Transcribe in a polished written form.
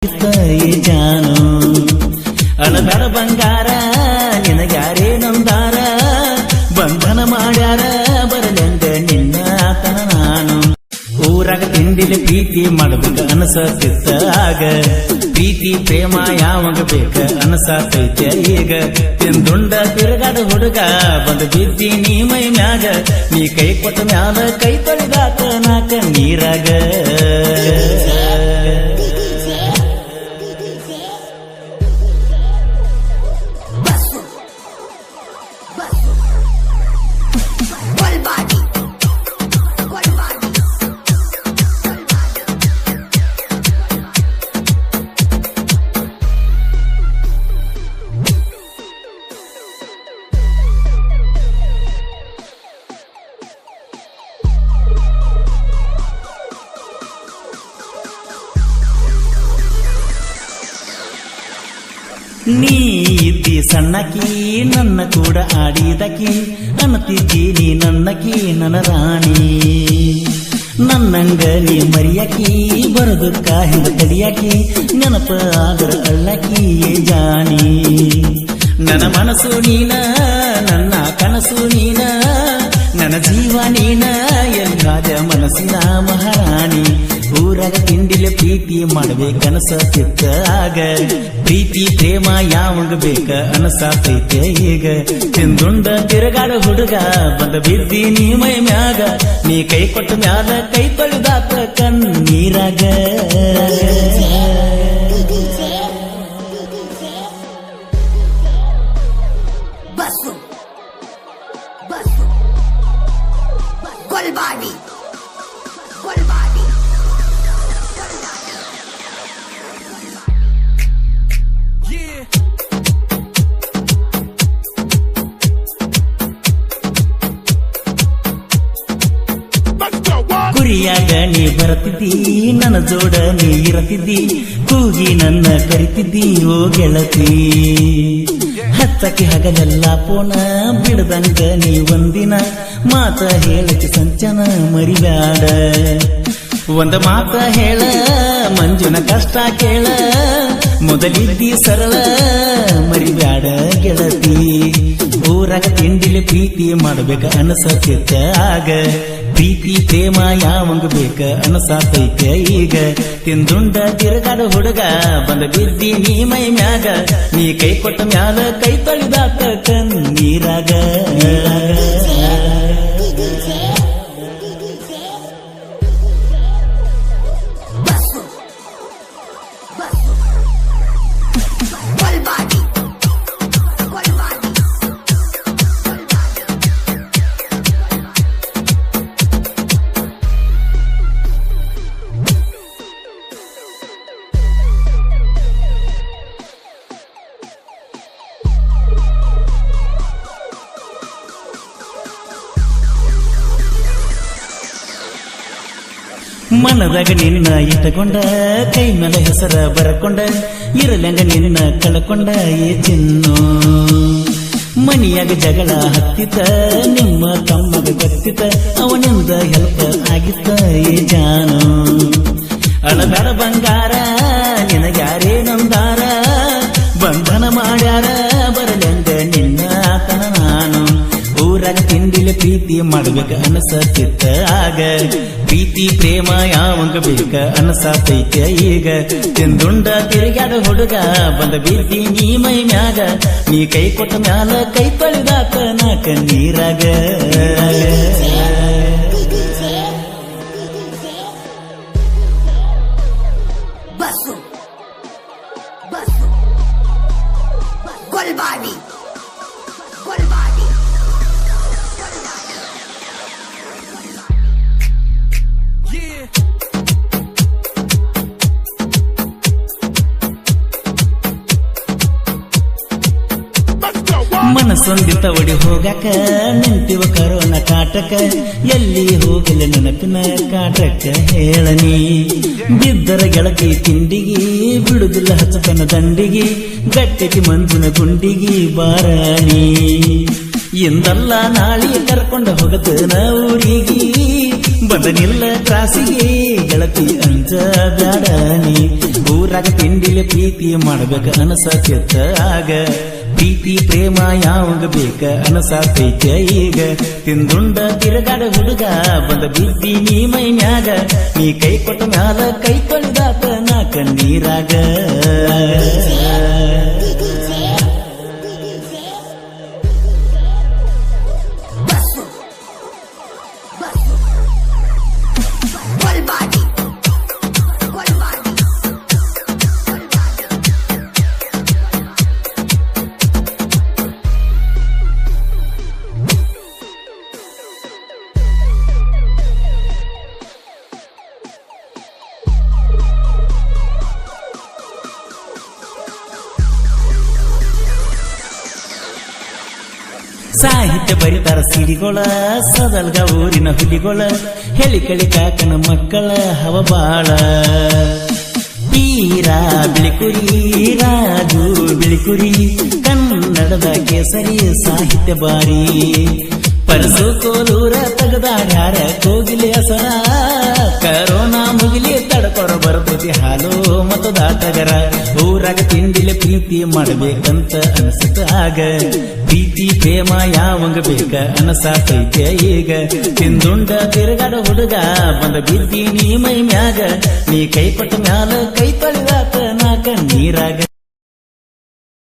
ಜಾನು ಅಳಬೇಡ ಬಂಗಾರ ನಿನಗ್ಯಾರೇ ನಂದಾರ ಬಂಧನ ಮಾಡ್ಯಾರ ಬರಲೆಂದ ನಿನ್ನ ಆತನ ನಾನು ಊರಾಗ ತಿಂಡಿಲಿ ಪ್ರೀತಿ ಮಾಡಬೇಕ ಅನಸತಿತ್ತ ಆಗ ಪ್ರೀತಿ ಪ್ರೇಮ ಯಾವಾಗ ಬೇಕ ಅನಸತೈತೆ ಈಗ ತಿಂದುಂಡ ತಿರುಗಾಡ ಹುಡುಗ ಬಂದು ಬಿದ್ದಿ ನೀ ಮೈ ಮ್ಯಾಗ ನೀ ಕೈ ಕೊಟ್ಟ ಮ್ಯಾಲ ಕೈ ತೊಳೆದಾತ ನಾಕ ನೀರಾಗ ನೀ ಇದ್ದಿ ಸಣ್ಣಕಿ ನನ್ನ ಕೂಡ ಆಡಿದಕಿ ಅನ್ನತಿದ್ದಿ ನೀ ನನ್ನಕಿ ನನ್ನ ರಾಣಿ ನನ್ನಂಗ ನೀ ಮರಿಯಕಿ ಬರದುಕ್ಕ ಹಿಂದ ತಡಿಯಕಿ ನೆನಪ ಆದರ ಅಳ್ಳಕಿ ಜಾನಿ ನನ್ನ ಮನಸ್ಸು ನೀನ ನನ್ನ ಕನಸು ನೀನ ನನ್ನ ಜೀವ ನೀನ ಎಲ್ಲಾದ ಮನಸ್ಸಿನ ಮಹಾರಾಣಿ ಊರಾಗ ತಿಂಡಿಲೆ ಪ್ರೀತಿ ಮಾಡ್ಬೇಕನಸತಿತ್ತ ಆಗ ಪ್ರೀತಿ ಪ್ರೇಮ ಯಾವಾಗ ಬೇಕ ಅನಸತೈತೆ ಈಗ ತಿಂದುಂಡ ತಿರುಗಾಡ ಹುಡುಗ ಬಂದ ಬಿದ್ದಿ ನೀ ಮೈ ಮ್ಯಾಗ ನೀ ಕೈ ಕೊಟ್ಟ ಮ್ಯಾಲ ಕೈ ತೊಳೆದಾತ ಕಣ್ಣೀರಾಗ ಕುರಿಯಾಗ ನೀ ಬರತಿದ್ದಿ ನನ್ನ ಜೋಡ ನೀ ಇರತಿದ್ದಿ ಕೂಗಿ ನನ್ನ ಕರಿತಿದ್ದಿ ಓ ಗೆಳತಿ ಹತ್ತಕ್ಕೆ ಹಗಲೆಲ್ಲ ಪೋನ ಬಿಡದಂಗ ನೀ ಒಂದಿನ ಮಾತ ಹೇಳಕ್ಕೆ ಸಂಚನ ಮರಿಬ್ಯಾಡ ಒಂದ ಮಾತ ಹೇಳ ಮಂಜುನ ಕಷ್ಟ ಕೇಳ ಮೊದಲಿದ್ದಿ ಸರಳ ಮರಿಬ್ಯಾಡ ಗೆಳತಿ ಊರಾಗ ತಿಂಡಿಲಿ ಪ್ರೀತಿ ಮಾಡ್ಬೇಕ ಅನಸತಿತ್ತ ಆಗ ಪ್ರೀತಿ ಪ್ರೇಮ ಯಾವಂಗ ಬೇಕ ಅನಸತೈತೆ ಈಗ ತಿಂದುಂಡ ತಿರುಗಾಡ ಹುಡುಗ ಬಂದ ಬಿದ್ದಿ ನೀ ಮೈ ಮ್ಯಾಗ ನೀ ಕೈ ಕೊಟ್ಟ ಮ್ಯಾಲ ಕೈ ತೊಳೆದಾತ ಕಣ್ಣೀರಾಗ ಮನದಾಗ ನಿನ್ನ ಇಟ್ಟಕೊಂಡ ಕೈ ಮೇಲೆ ಹೆಸರ ಬರಕೊಂಡ ಇರಲಂಗ ನಿನ್ನ ಕಳಕೊಂಡ ಏ ಚಿನ್ನು ಮನಿಯಾಗ ಜಗಳ ಹತ್ತಿತ ನಿಮ್ಮ ತಮ್ಮಗ ಗೊತ್ತಿತ ಅವನಿಂದ ಹೆಲ್ಪ್ ಆಗಿತ್ತ ಏ ಜಾನು ಅಳಬೇಡ ಬಂಗಾರ ನಿನಗ್ಯಾರೇ ನಂದಾರ ಬಂಧನ ಮಾಡ್ಯಾರ ಬರಲಂಗ ನಿನ್ನ ಆತನ ನಾನು ಊರಾಗ ತಿಂಡಿಲಿ ಪ್ರೀತಿ ಮಾಡ್ಬೇಕ ಅನಸತಿತ್ತ ಆಗ ಪ್ರೀತಿ ಪ್ರೇಮ ಯಾವಂಗ ಬೇಕ ಅನಸತೈತೆ ಈಗ ತಿಂದುಂಡ ತಿರುಗಾಡ ಹುಡುಗ ಬಂದ ಬಿದ್ದಿ ನೀ ಮೈ ಮ್ಯಾಗ ನೀ ಕೈ ಕೊಟ್ಟ ಮ್ಯಾಲ ಕೈ ತೊಳೆದಾತ ನಾ ಕಣ್ಣೀರಾಗ ಮನಸ್ಸೊಂದಿತ್ತ ಒಡಿ ಹೋಗಾಕ ನಿಂತಿವ ಕರೋನ ಕಾಟಕ ಎಲ್ಲಿ ಹೋಗಲ ನೆನಪಿನ ಕಾಟಕ ಹೇಳನಿ ಬಿದ್ದರ ಗೆಳತಿ ತಿಂಡಿಗಿ ಬಿಡುದಿಲ್ಲ ಹಚ್ಚತನ ದಂಡಿಗಿ ಗಟ್ಟೆಟಿ ಮಂಜುನ ಗುಂಡಿಗಿ ಬಾರಣಿ ಎಂದಲ್ಲ ನಾಳಿ ಕರ್ಕೊಂಡ ಹೋಗತನ ಊರಿಗಿ ಬಂದನಿಲ್ಲ ಕ್ರಾಸಿಗೆ ಗೆಳತಿ ಅಂಜ ಬ್ಯಾಡನಿ ಊರಾಗ ತಿಂಡಿಲೆ ಪ್ರೀತಿ ಮಾಡ್ಬೇಕ ಅನಸತ್ಯತ್ತ ಆಗ ಪ್ರೀತಿ ಪ್ರೇಮ ಯಾವಾಗ ಬೇಕ ಅನಸಾತೈತ ಈಗ ತಿಂದುಂಡ ತಿರುಗಾಡ ಹುಡುಗ ಬಂದ ಬಿದ್ದಿ ನೀ ಮೈ ಮ್ಯಾಗ ನೀ ಕೈ ಕೊಟ್ಟ ಮ್ಯಾಲ ಕೈ ತೊಳೆದಾತ ನಾ ಕಣ್ಣೀರಾಗ ಸಾಹಿತ್ಯ ಬರಿತಾರ ಸಿರಿಗೊಳ ಸದಲ್ಗ ಊರಿನ ಹುಲಿಗೊಳ ಹೆಳಿಕಳಿ ಕಾಕನ ಮಕ್ಕಳ ಹವಬಾಳ ಪೀರ ಬಿಳಿಕುರಿ ರಾಜು ಬಿಳಿಕುರಿ ಕನ್ನಡದ ಕೇಸರಿ ಸಾಹಿತ್ಯ ಬಾರಿ ಪರಸು ಕೋಲೂರ ತಗದಾಡ್ಯಾರ ಕೋಗಿಲೆ ಹಸರ ಕರೋನಾ ಮುಗಿಲಿ ತಡ್ಕೊರ ಬರ್ತೈತಿ ಹಾಲು ಮತದಾಟಗರ ಊರಾಗ ತಿಂಡಿಲೆ ಪ್ರೀತಿ ಮಾಡಬೇಕಂತ ಅನಸುತ್ತ ಆಗ ಪ್ರೀತಿ ಪ್ರೇಮ ಯಾವಂಗ ಬೇಕ ಅನಸಾತೈತೆ ಈಗ ತಿಂದುಂಡ ತಿರುಗಾಡ ಹುಡುಗ ಬಂದ ಬಿದ್ದಿ ನೀ ಮೈ ಮ್ಯಾಗ ನೀ ಕೈ ಪಟ್ಟ ಮ್ಯಾಲ ಕೈ ತೊಳೆದಾತ ನಾ ಕಣ್ಣೀರಾಗ